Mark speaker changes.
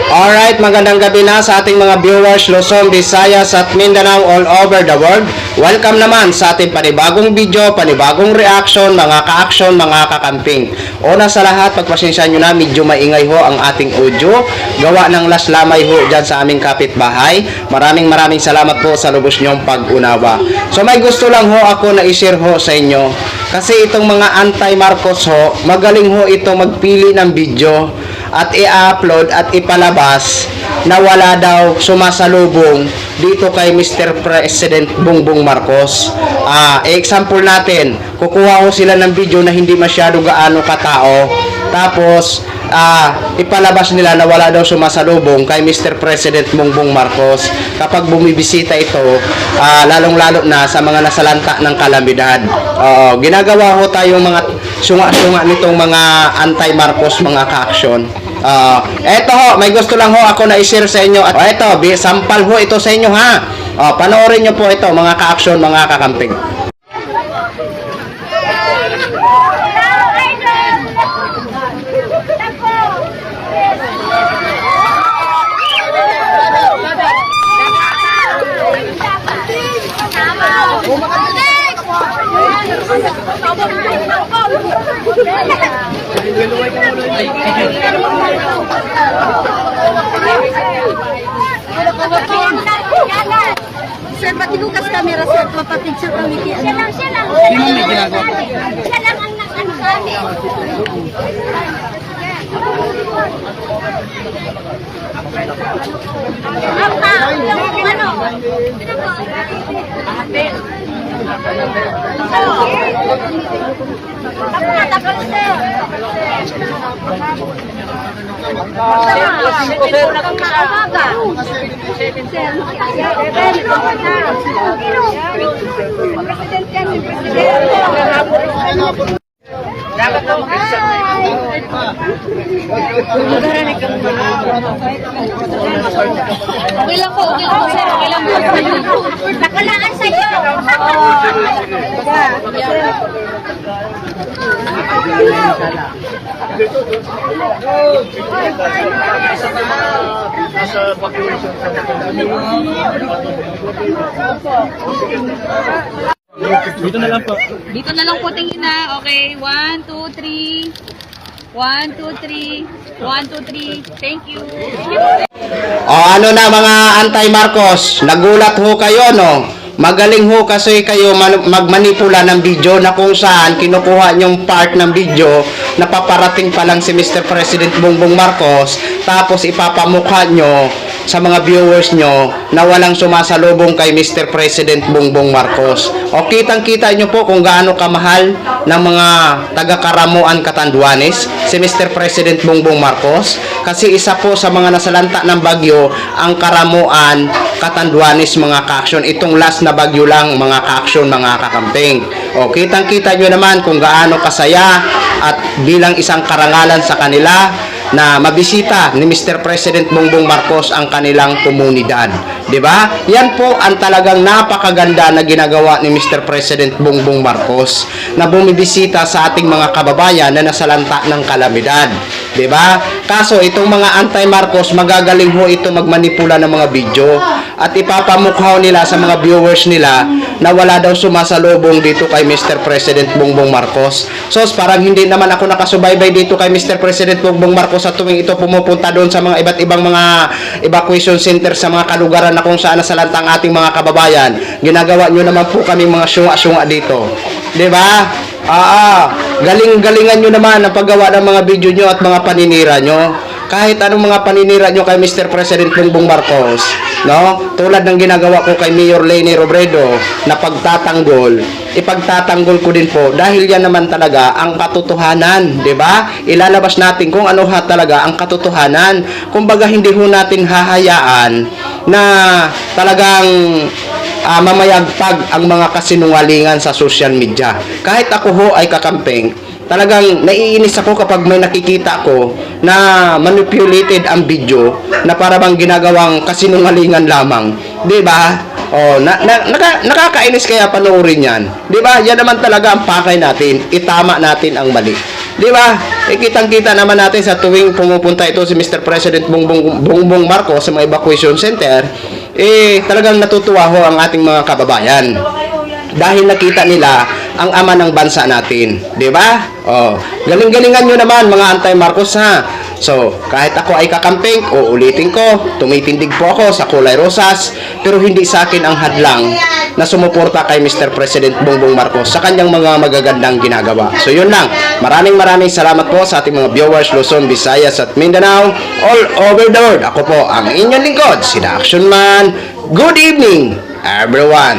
Speaker 1: Alright, magandang gabi na sa ating mga viewers Luzon, Visayas at Mindanao all over the world. Welcome naman sa ating panibagong video, panibagong reaction, mga ka-action, mga kakamping. Una sa lahat, pagpasensya nyo na, medyo maingay ho ang ating audio. Gawa ng laslamay ho dyan sa aming kapitbahay. Maraming salamat po sa lubos nyong pag-unawa. So may gusto lang ho ako na i-share ho sa inyo. Kasi itong mga anti-Marcos ho, magaling ho ito magpili ng video at i-upload at ipalabas na wala daw sumasalubong dito kay Mr. President Bongbong Marcos. Example natin, kukuha ko sila ng video na hindi masyado gaano katao, tapos ipalabas nila na wala daw sumasalubong kay Mr. President Bongbong Marcos kapag bumibisita ito, lalong-lalo na sa mga nasalanta ng kalamidad. Ginagawa ho tayong mga sunga-sunga nitong mga anti-Marcos, mga ka-action. Eto ho, may gusto lang ho ako na i-share sa inyo. At eto, sampal ho ito sa inyo ha. Panoorin nyo po ito, mga ka-action, mga kakamping.
Speaker 2: Sir, patilukas camera, sir. Papapicture kami kaya. Siya lang.
Speaker 1: Sino may ginagawa?
Speaker 2: Siya lang ang ano kami.
Speaker 3: Okay lang po, sir. Okay lang po.
Speaker 2: Nakalaan sa'yo.
Speaker 1: Dito na lang po.
Speaker 3: Dito na lang po, tingin na. Okay, 1, 2, 3. 1, 2, 3. 1, 2, 3. Thank you.
Speaker 1: Ano na mga anti-Marcos, nagulat ho kayo, no? Magaling ho kasi kayo magmanipula ng video na kung saan kinukuha nyong part ng video na paparating pa lang si Mr. President Bongbong Marcos, tapos ipapamukha nyo sa mga viewers nyo na walang sumasalubong kay Mr. President Bongbong Marcos. O kitang-kita nyo po kung gaano kamahal ng mga taga-Karamuan, Catanduanes si Mr. President Bongbong Marcos, kasi isa po sa mga nasalanta ng bagyo ang Karamuan, Catanduanes, mga ka-action. Itong last na bagyo lang, mga ka-action, mga kakamping. O kitang-kita nyo naman kung gaano kasaya at bilang isang karangalan sa kanila na mabisita ni Mr. President Bongbong Marcos ang kanilang komunidad. 'Di ba? Yan po ang talagang napakaganda na ginagawa ni Mr. President Bongbong Marcos na bumibisita sa ating mga kababayan na nasalanta ng kalamidad. 'Di ba? Kaso itong mga anti-Marcos, magagaling ho ito magmanipula ng mga video at ipapamukha nila sa mga viewers nila na wala daw sumasalubong dito kay Mr. President Bongbong Marcos. So parang hindi naman ako nakasubaybay dito kay Mr. President Bongbong Marcos sa tuwing ito pumupunta doon sa mga iba't ibang mga evacuation center sa mga kalugaran na kung saan nasalanta ang ating mga kababayan. Ginagawa nyo naman po kami mga syunga-syunga dito. 'Di ba? Galing-galingan nyo naman ang paggawa ng mga video nyo at mga paninira nyo. Kahit anong mga paninira nyo kay Mr. President Bongbong Marcos, no? Tulad ng ginagawa ko kay Mayor Leni Robredo na ipagtatanggol ko din po dahil yan naman talaga ang katotohanan, 'di ba? Ilalabas natin kung ano talaga ang katotohanan. Kumbaga hindi ho natin hahayaan na talagang mamayagpag ang mga kasinungalingan sa social media. Kahit ako ho ay kakamping, talagang naiinis ako kapag may nakikita ko na manipulated ang video na para bang ginagawang kasinungalingan lamang. 'Di ba? Nakakainis kaya panoorin 'yan. 'Di ba? Yan naman talaga ang pakay natin. Itama natin ang mali. Di ba? Kitang-kita naman natin sa tuwing pumupunta ito si Mr. President Bongbong Marcos sa mga evacuation center, talagang natutuwa ho ang ating mga kababayan. Dahil nakita nila ang ama ng bansa natin. Di ba? Oh, galing-galingan nyo naman mga anti-Marcos ha. So, kahit ako ay kakamping, uulitin ko, tumitindig po ako sa kulay rosas, pero hindi sa akin ang hadlang na sumuporta kay Mr. President Bongbong Marcos sa kanyang mga magagandang ginagawa. So, yun lang. Maraming salamat po sa ating mga viewers Luzon, Visayas at Mindanao all over the world. Ako po ang inyong lingkod, si The Action Man. Good evening, everyone.